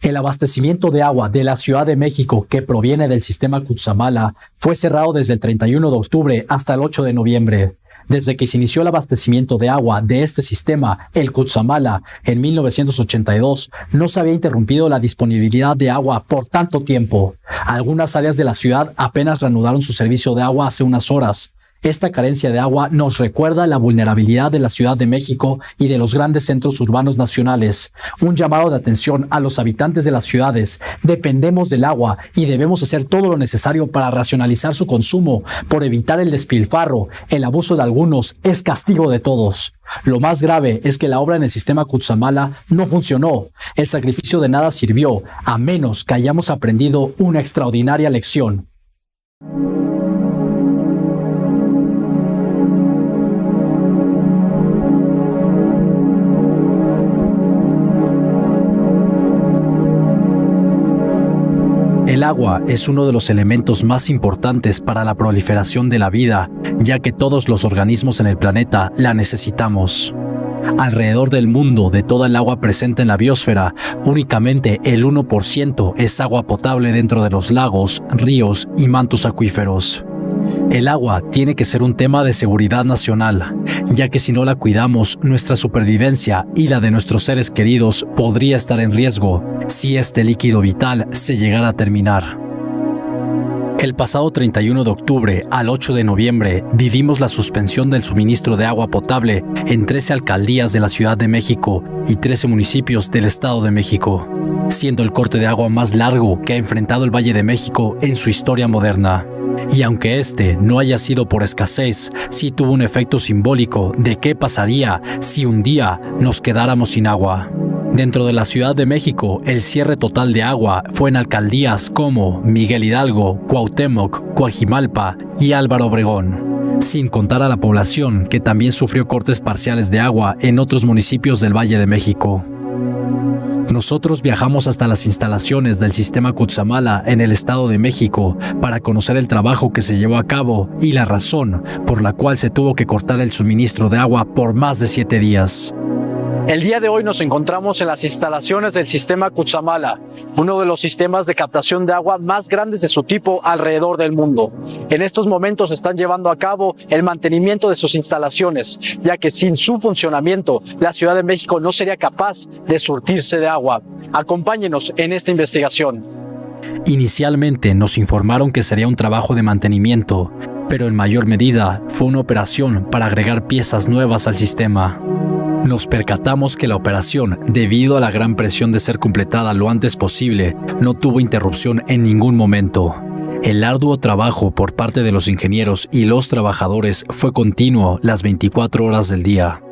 El abastecimiento de agua de la Ciudad de México, que proviene del sistema Cutzamala, fue cerrado desde el 31 de octubre hasta el 8 de noviembre. Desde que se inició el abastecimiento de agua de este sistema, el Cutzamala, en 1982, no se había interrumpido la disponibilidad de agua por tanto tiempo. Algunas áreas de la ciudad apenas reanudaron su servicio de agua hace unas horas. Esta carencia de agua nos recuerda la vulnerabilidad de la Ciudad de México y de los grandes centros urbanos nacionales. Un llamado de atención a los habitantes de las ciudades. Dependemos del agua y debemos hacer todo lo necesario para racionalizar su consumo, por evitar el despilfarro. El abuso de algunos es castigo de todos. Lo más grave es que la obra en el sistema Cutzamala no funcionó. El sacrificio de nada sirvió, a menos que hayamos aprendido una extraordinaria lección. El agua es uno de los elementos más importantes para la proliferación de la vida, ya que todos los organismos en el planeta la necesitamos. Alrededor del mundo, de toda el agua presente en la biosfera, únicamente el 1% es agua potable dentro de los lagos, ríos y mantos acuíferos. El agua tiene que ser un tema de seguridad nacional, ya que si no la cuidamos, nuestra supervivencia y la de nuestros seres queridos podría estar en riesgo si este líquido vital se llegara a terminar. El pasado 31 de octubre al 8 de noviembre vivimos la suspensión del suministro de agua potable en 13 alcaldías de la Ciudad de México y 13 municipios del Estado de México, siendo el corte de agua más largo que ha enfrentado el Valle de México en su historia moderna. Y aunque este no haya sido por escasez, sí tuvo un efecto simbólico de qué pasaría si un día nos quedáramos sin agua. Dentro de la Ciudad de México, el cierre total de agua fue en alcaldías como Miguel Hidalgo, Cuauhtémoc, Coajimalpa y Álvaro Obregón, sin contar a la población que también sufrió cortes parciales de agua en otros municipios del Valle de México. Nosotros viajamos hasta las instalaciones del sistema Cutzamala en el Estado de México para conocer el trabajo que se llevó a cabo y la razón por la cual se tuvo que cortar el suministro de agua por más de 7 días. El día de hoy nos encontramos en las instalaciones del sistema Cutzamala, uno de los sistemas de captación de agua más grandes de su tipo alrededor del mundo. En estos momentos están llevando a cabo el mantenimiento de sus instalaciones, ya que sin su funcionamiento, la Ciudad de México no sería capaz de surtirse de agua. Acompáñenos en esta investigación. Inicialmente nos informaron que sería un trabajo de mantenimiento, pero en mayor medida fue una operación para agregar piezas nuevas al sistema. Nos percatamos que la operación, debido a la gran presión de ser completada lo antes posible, no tuvo interrupción en ningún momento. El arduo trabajo por parte de los ingenieros y los trabajadores fue continuo las 24 horas del día.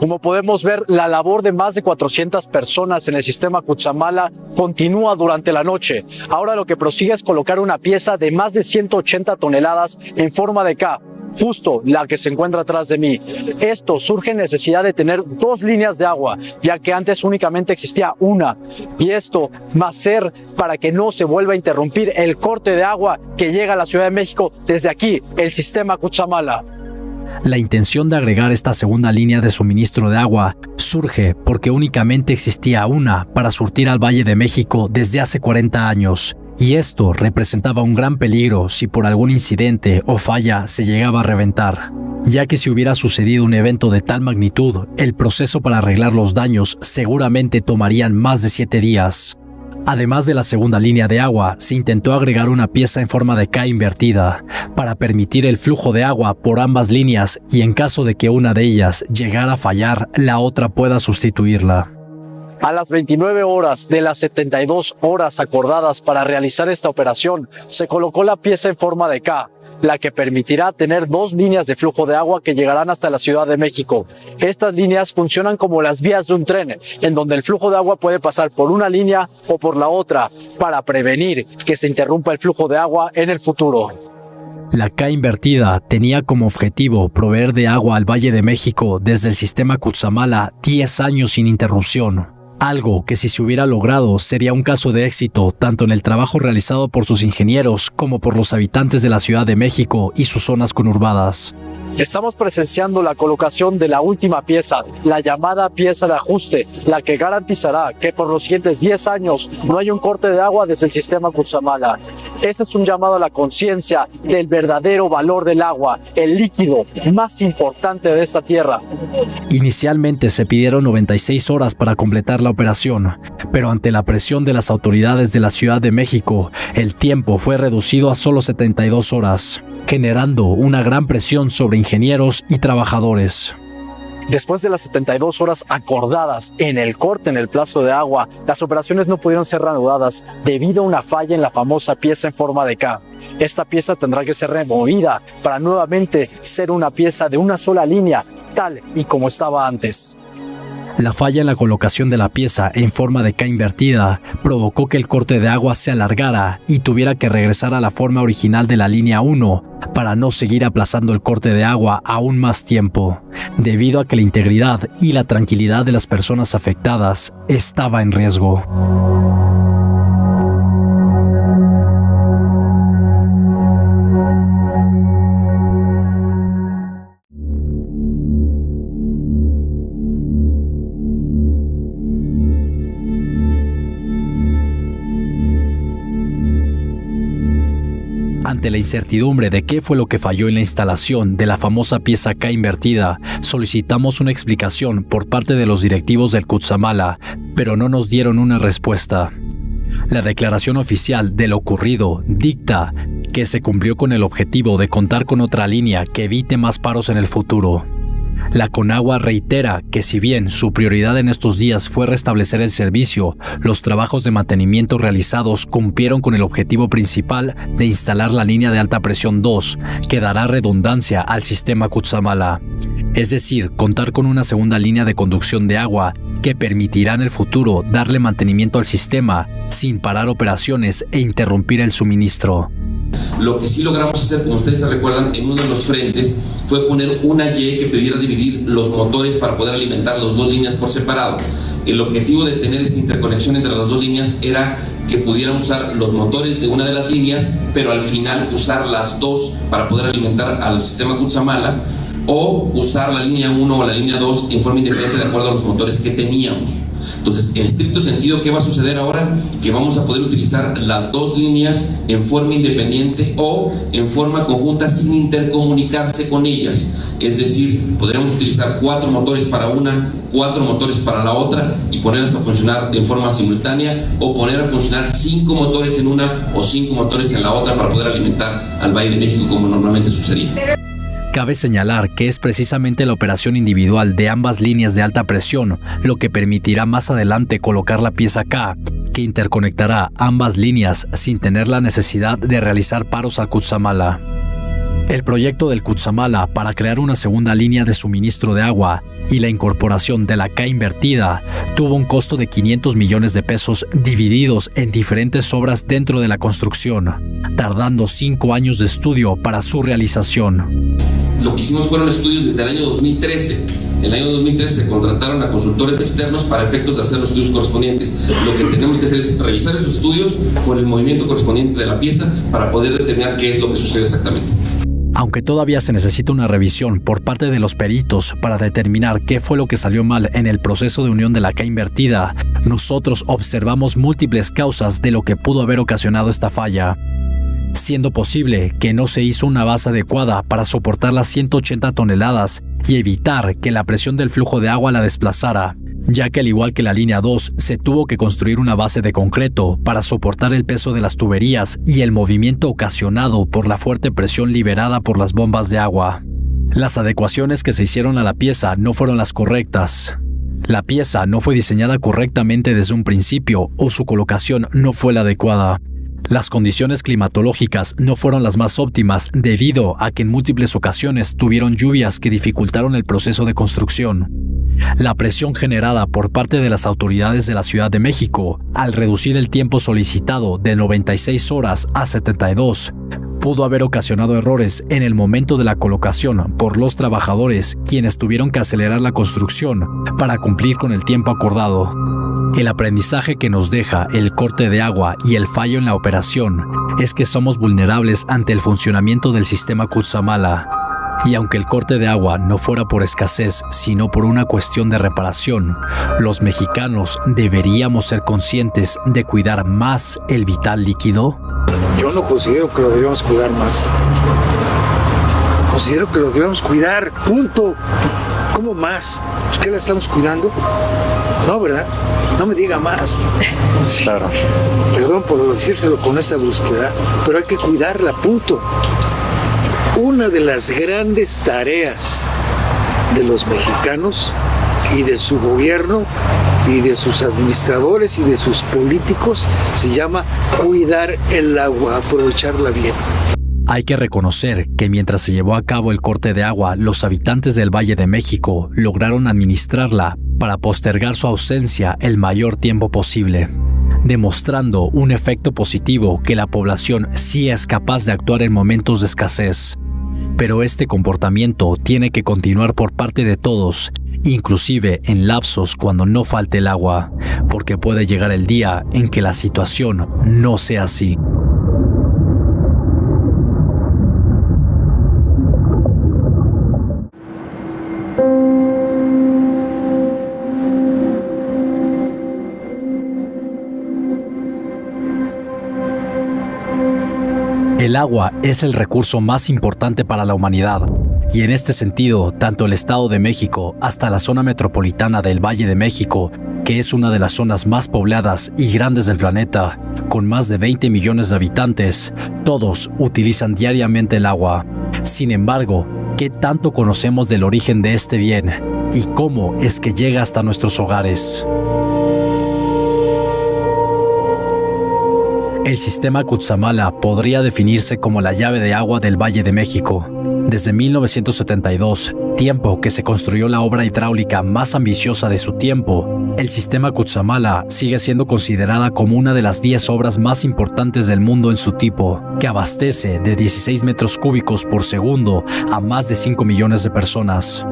Como podemos ver, la labor de más de 400 personas en el sistema Cutzamala continúa durante la noche. Ahora lo que prosigue es colocar una pieza de más de 180 toneladas en forma de K, justo la que se encuentra atrás de mí. Esto surge en necesidad de tener 2 líneas de agua, ya que antes únicamente existía una. Y esto va a ser para que no se vuelva a interrumpir el corte de agua que llega a la Ciudad de México desde aquí, el sistema Cutzamala. La intención de agregar esta segunda línea de suministro de agua surge porque únicamente existía una para surtir al Valle de México desde hace 40 años. Y esto representaba un gran peligro si por algún incidente o falla se llegaba a reventar, ya que si hubiera sucedido un evento de tal magnitud, el proceso para arreglar los daños seguramente tomarían más de 7 días. Además de la segunda línea de agua, se intentó agregar una pieza en forma de K invertida para permitir el flujo de agua por ambas líneas y en caso de que una de ellas llegara a fallar, la otra pueda sustituirla. A las 29 horas de las 72 horas acordadas para realizar esta operación, se colocó la pieza en forma de K, la que permitirá tener 2 líneas de flujo de agua que llegarán hasta la Ciudad de México. Estas líneas funcionan como las vías de un tren, en donde el flujo de agua puede pasar por una línea o por la otra, para prevenir que se interrumpa el flujo de agua en el futuro. La K invertida tenía como objetivo proveer de agua al Valle de México desde el sistema Cutzamala 10 años sin interrupción. Algo que si se hubiera logrado sería un caso de éxito tanto en el trabajo realizado por sus ingenieros como por los habitantes de la Ciudad de México y sus zonas conurbadas. Estamos presenciando la colocación de la última pieza, la llamada pieza de ajuste, la que garantizará que por los siguientes 10 años no hay un corte de agua desde el sistema Cutzamala. Este es un llamado a la conciencia del verdadero valor del agua, el líquido más importante de esta tierra. Inicialmente se pidieron 96 horas para completar la operación, pero ante la presión de las autoridades de la Ciudad de México, el tiempo fue reducido a solo 72 horas, generando una gran presión sobre ingenieros y trabajadores. Después de las 72 horas acordadas en el corte en el plazo de agua, las operaciones no pudieron ser reanudadas debido a una falla en la famosa pieza en forma de K. Esta pieza tendrá que ser removida para nuevamente ser una pieza de una sola línea, tal y como estaba antes. La falla en la colocación de la pieza en forma de K invertida provocó que el corte de agua se alargara y tuviera que regresar a la forma original de la línea 1 para no seguir aplazando el corte de agua aún más tiempo, debido a que la integridad y la tranquilidad de las personas afectadas estaba en riesgo. Ante la incertidumbre de qué fue lo que falló en la instalación de la famosa pieza K invertida, solicitamos una explicación por parte de los directivos del Cutzamala, pero no nos dieron una respuesta. La declaración oficial de lo ocurrido dicta que se cumplió con el objetivo de contar con otra línea que evite más paros en el futuro. La Conagua reitera que si bien su prioridad en estos días fue restablecer el servicio, los trabajos de mantenimiento realizados cumplieron con el objetivo principal de instalar la línea de alta presión 2, que dará redundancia al sistema Cutzamala. Es decir, contar con una segunda línea de conducción de agua que permitirá en el futuro darle mantenimiento al sistema sin parar operaciones e interrumpir el suministro. Lo que sí logramos hacer, como ustedes se recuerdan, en uno de los frentes fue poner una Y que pudiera dividir los motores para poder alimentar las dos líneas por separado. El objetivo de tener esta interconexión entre las dos líneas era que pudieran usar los motores de una de las líneas, pero al final usar las dos para poder alimentar al sistema Cutzamala, o usar la línea 1 o la línea 2 en forma independiente de acuerdo a los motores que teníamos. Entonces, en estricto sentido, ¿qué va a suceder ahora? Que vamos a poder utilizar las dos líneas en forma independiente o en forma conjunta sin intercomunicarse con ellas. Es decir, podremos utilizar 4 motores para una, 4 motores para la otra y ponerlas a funcionar en forma simultánea, o poner a funcionar 5 motores en una o 5 motores en la otra para poder alimentar al Valle de México como normalmente sucedía. Cabe señalar que es precisamente la operación individual de ambas líneas de alta presión lo que permitirá más adelante colocar la pieza K, que interconectará ambas líneas sin tener la necesidad de realizar paros al Cutzamala. El proyecto del Cutzamala para crear una segunda línea de suministro de agua y la incorporación de la K invertida tuvo un costo de 500 millones de pesos divididos en diferentes obras dentro de la construcción, tardando 5 años de estudio para su realización. Lo que hicimos fueron estudios desde el año 2013. En el año 2013 se contrataron a consultores externos para efectos de hacer los estudios correspondientes. Lo que tenemos que hacer es revisar esos estudios con el movimiento correspondiente de la pieza para poder determinar qué es lo que sucede exactamente. Aunque todavía se necesita una revisión por parte de los peritos para determinar qué fue lo que salió mal en el proceso de unión de la K invertida, nosotros observamos múltiples causas de lo que pudo haber ocasionado esta falla, siendo posible que no se hizo una base adecuada para soportar las 180 toneladas y evitar que la presión del flujo de agua la desplazara, ya que al igual que la línea 2, se tuvo que construir una base de concreto para soportar el peso de las tuberías y el movimiento ocasionado por la fuerte presión liberada por las bombas de agua. Las adecuaciones que se hicieron a la pieza no fueron las correctas. La pieza no fue diseñada correctamente desde un principio o su colocación no fue la adecuada. Las condiciones climatológicas no fueron las más óptimas debido a que en múltiples ocasiones tuvieron lluvias que dificultaron el proceso de construcción. La presión generada por parte de las autoridades de la Ciudad de México, al reducir el tiempo solicitado de 96 horas a 72, pudo haber ocasionado errores en el momento de la colocación por los trabajadores, quienes tuvieron que acelerar la construcción para cumplir con el tiempo acordado. El aprendizaje que nos deja el corte de agua y el fallo en la operación es que somos vulnerables ante el funcionamiento del sistema Cutzamala. Y aunque el corte de agua no fuera por escasez, sino por una cuestión de reparación, los mexicanos deberíamos ser conscientes de cuidar más el vital líquido. Yo no considero que lo deberíamos cuidar más. Considero que lo debemos cuidar, punto. ¿Cómo más? ¿Pues qué la estamos cuidando? No, ¿verdad? No me diga más. Claro. Perdón por decírselo con esa brusquedad, pero hay que cuidarla, punto. Una de las grandes tareas de los mexicanos y de su gobierno y de sus administradores y de sus políticos se llama cuidar el agua, aprovecharla bien. Hay que reconocer que mientras se llevó a cabo el corte de agua, los habitantes del Valle de México lograron administrarla para postergar su ausencia el mayor tiempo posible, demostrando un efecto positivo que la población sí es capaz de actuar en momentos de escasez. Pero este comportamiento tiene que continuar por parte de todos, inclusive en lapsos cuando no falte el agua, porque puede llegar el día en que la situación no sea así. El agua es el recurso más importante para la humanidad, y en este sentido, tanto el Estado de México hasta la zona metropolitana del Valle de México, que es una de las zonas más pobladas y grandes del planeta, con más de 20 millones de habitantes, todos utilizan diariamente el agua. Sin embargo, ¿qué tanto conocemos del origen de este bien y cómo es que llega hasta nuestros hogares? El sistema Cutzamala podría definirse como la llave de agua del Valle de México. Desde 1972, tiempo que se construyó la obra hidráulica más ambiciosa de su tiempo, el sistema Cutzamala sigue siendo considerada como una de las 10 obras más importantes del mundo en su tipo, que abastece de 16 metros cúbicos por segundo a más de 5 millones de personas.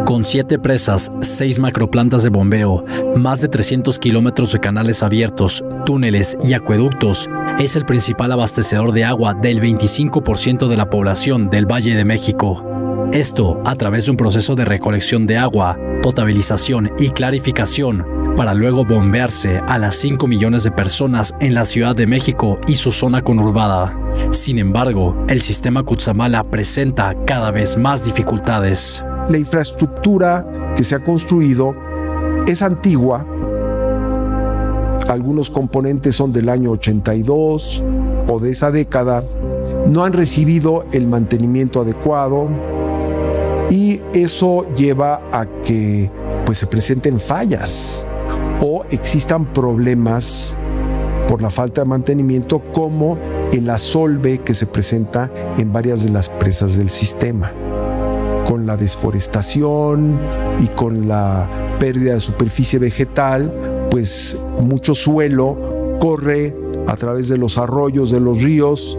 Con 7 presas, 6 macroplantas de bombeo, más de 300 kilómetros de canales abiertos, túneles y acueductos, es el principal abastecedor de agua del 25% de la población del Valle de México. Esto a través de un proceso de recolección de agua, potabilización y clarificación, para luego bombearse a las 5 millones de personas en la Ciudad de México y su zona conurbada. Sin embargo, el sistema Cutzamala presenta cada vez más dificultades. La infraestructura que se ha construido es antigua. Algunos componentes son del año 82 o de esa década. No han recibido el mantenimiento adecuado y eso lleva a que se presenten fallas o existan problemas por la falta de mantenimiento, como el asolve que se presenta en varias de las presas del sistema. Con la desforestación y con la pérdida de superficie vegetal, mucho suelo corre a través de los arroyos, de los ríos,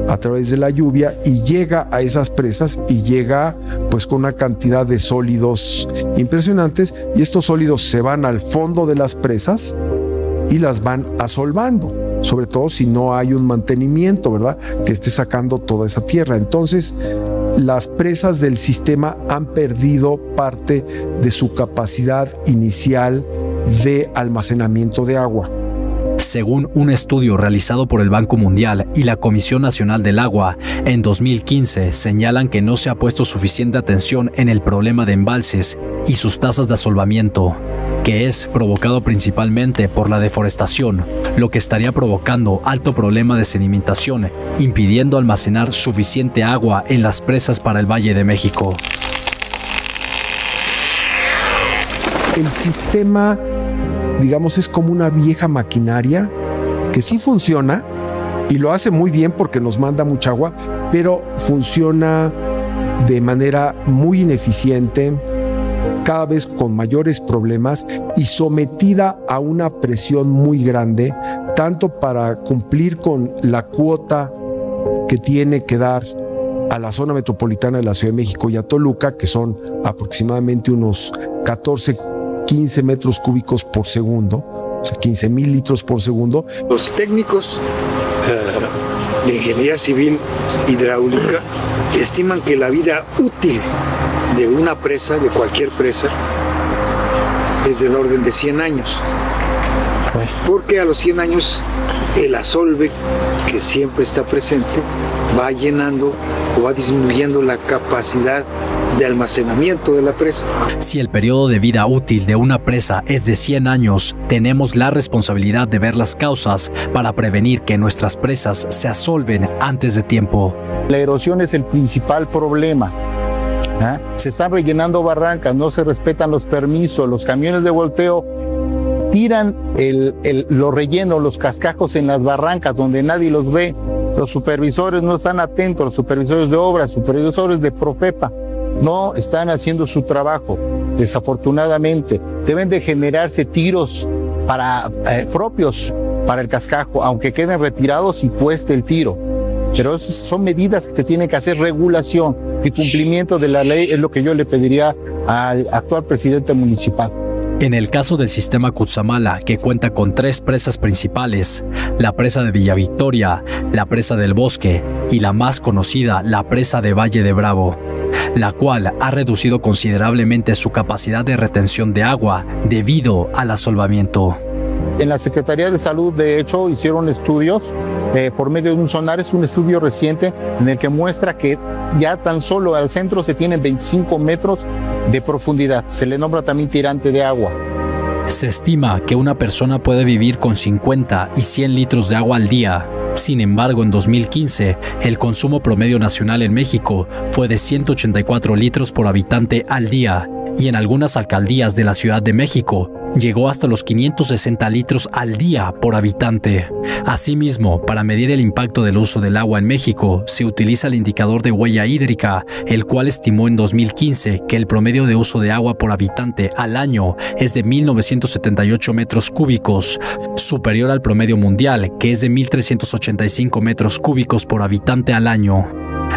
a través de la lluvia, y llega a esas presas y llega con una cantidad de sólidos impresionantes, y estos sólidos se van al fondo de las presas y las van asolvando, sobre todo si no hay un mantenimiento, ¿verdad?, que esté sacando toda esa tierra. Entonces, las presas del sistema han perdido parte de su capacidad inicial de almacenamiento de agua. Según un estudio realizado por el Banco Mundial y la Comisión Nacional del Agua, en 2015 señalan que no se ha puesto suficiente atención en el problema de embalses y sus tasas de asolvamiento, que es provocado principalmente por la deforestación, lo que estaría provocando alto problema de sedimentación, impidiendo almacenar suficiente agua en las presas para el Valle de México. El sistema, es como una vieja maquinaria que sí funciona y lo hace muy bien porque nos manda mucha agua, pero funciona de manera muy ineficiente, cada vez con mayores problemas y sometida a una presión muy grande, tanto para cumplir con la cuota que tiene que dar a la zona metropolitana de la Ciudad de México y a Toluca, que son aproximadamente unos 15 metros cúbicos por segundo, o sea, 15,000 litros por segundo. Los técnicos de Ingeniería Civil Hidráulica estiman que la vida útil de una presa, de cualquier presa, es del orden de 100 años. Porque a los 100 años el asolve que siempre está presente va llenando o va disminuyendo la capacidad de almacenamiento de la presa. Si el periodo de vida útil de una presa es de 100 años, tenemos la responsabilidad de ver las causas para prevenir que nuestras presas se asolven antes de tiempo. La erosión es el principal problema. Se están rellenando barrancas, no se respetan los permisos, los camiones de volteo tiran los rellenos, los cascajos en las barrancas donde nadie los ve. Los supervisores no están atentos, los supervisores de obras, supervisores de Profepa, no están haciendo su trabajo, desafortunadamente. Deben de generarse tiros propios para el cascajo, aunque queden retirados y cueste el tiro. Pero esas son medidas que se tienen que hacer, regulación y cumplimiento de la ley es lo que yo le pediría al actual presidente municipal. En el caso del sistema Cutzamala, que cuenta con 3 presas principales, la presa de Villa Victoria, la presa del Bosque y la más conocida, la presa de Valle de Bravo, la cual ha reducido considerablemente su capacidad de retención de agua debido al asolvamiento. En la Secretaría de Salud, de hecho, hicieron estudios por medio de un sonar. Es un estudio reciente en el que muestra que ya tan solo al centro se tienen 25 metros de profundidad. Se le nombra también tirante de agua. Se estima que una persona puede vivir con 50 y 100 litros de agua al día. Sin embargo, en 2015, el consumo promedio nacional en México fue de 184 litros por habitante al día, y en algunas alcaldías de la Ciudad de México llegó hasta los 560 litros al día por habitante. Asimismo, para medir el impacto del uso del agua en México, se utiliza el indicador de huella hídrica, el cual estimó en 2015 que el promedio de uso de agua por habitante al año es de 1.978 metros cúbicos, superior al promedio mundial, que es de 1.385 metros cúbicos por habitante al año.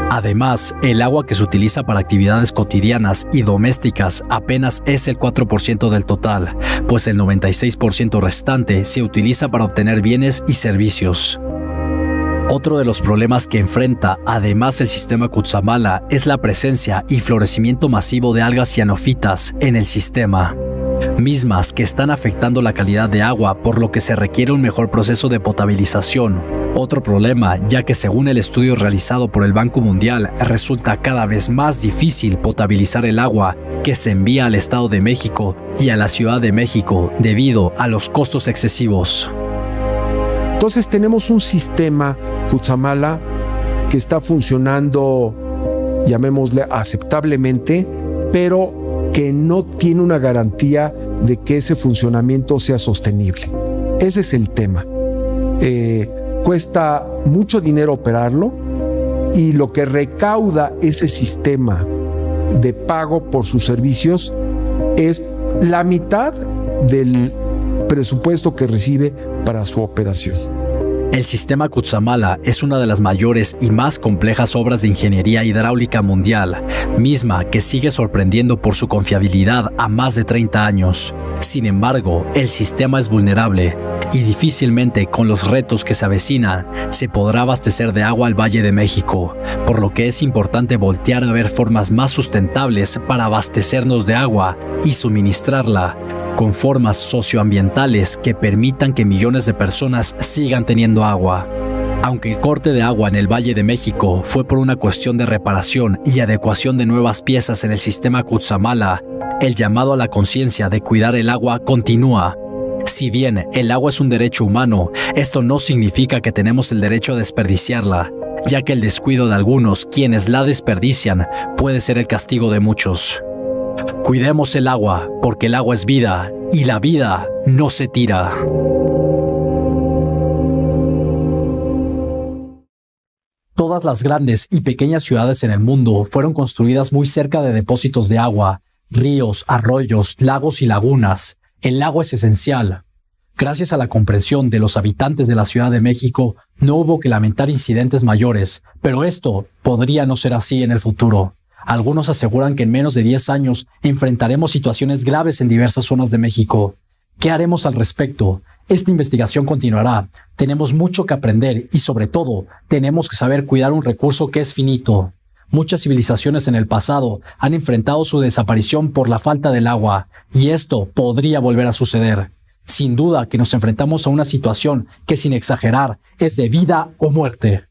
Además, el agua que se utiliza para actividades cotidianas y domésticas apenas es el 4% del total, pues el 96% restante se utiliza para obtener bienes y servicios. Otro de los problemas que enfrenta además el sistema Cutzamala es la presencia y florecimiento masivo de algas cianófitas en el sistema, mismas que están afectando la calidad de agua, por lo que se requiere un mejor proceso de potabilización. Otro problema, ya que según el estudio realizado por el Banco Mundial, resulta cada vez más difícil potabilizar el agua que se envía al Estado de México y a la Ciudad de México debido a los costos excesivos. Entonces tenemos un sistema Cutzamala que está funcionando, llamémosle aceptablemente, pero que no tiene una garantía de que ese funcionamiento sea sostenible. Ese es el tema. Cuesta mucho dinero operarlo y lo que recauda ese sistema de pago por sus servicios es la mitad del presupuesto que recibe para su operación. El sistema Cutzamala es una de las mayores y más complejas obras de ingeniería hidráulica mundial, misma que sigue sorprendiendo por su confiabilidad a más de 30 años. Sin embargo, el sistema es vulnerable y difícilmente con los retos que se avecinan se podrá abastecer de agua al Valle de México, por lo que es importante voltear a ver formas más sustentables para abastecernos de agua y suministrarla, con formas socioambientales que permitan que millones de personas sigan teniendo agua. Aunque el corte de agua en el Valle de México fue por una cuestión de reparación y adecuación de nuevas piezas en el sistema Cutzamala, el llamado a la conciencia de cuidar el agua continúa. Si bien el agua es un derecho humano, esto no significa que tenemos el derecho a desperdiciarla, ya que el descuido de algunos quienes la desperdician puede ser el castigo de muchos. Cuidemos el agua, porque el agua es vida, y la vida no se tira. Todas las grandes y pequeñas ciudades en el mundo fueron construidas muy cerca de depósitos de agua, ríos, arroyos, lagos y lagunas. El agua es esencial. Gracias a la comprensión de los habitantes de la Ciudad de México, no hubo que lamentar incidentes mayores, pero esto podría no ser así en el futuro. Algunos aseguran que en menos de 10 años enfrentaremos situaciones graves en diversas zonas de México. ¿Qué haremos al respecto? Esta investigación continuará. Tenemos mucho que aprender y, sobre todo, tenemos que saber cuidar un recurso que es finito. Muchas civilizaciones en el pasado han enfrentado su desaparición por la falta del agua, y esto podría volver a suceder. Sin duda que nos enfrentamos a una situación que, sin exagerar, es de vida o muerte.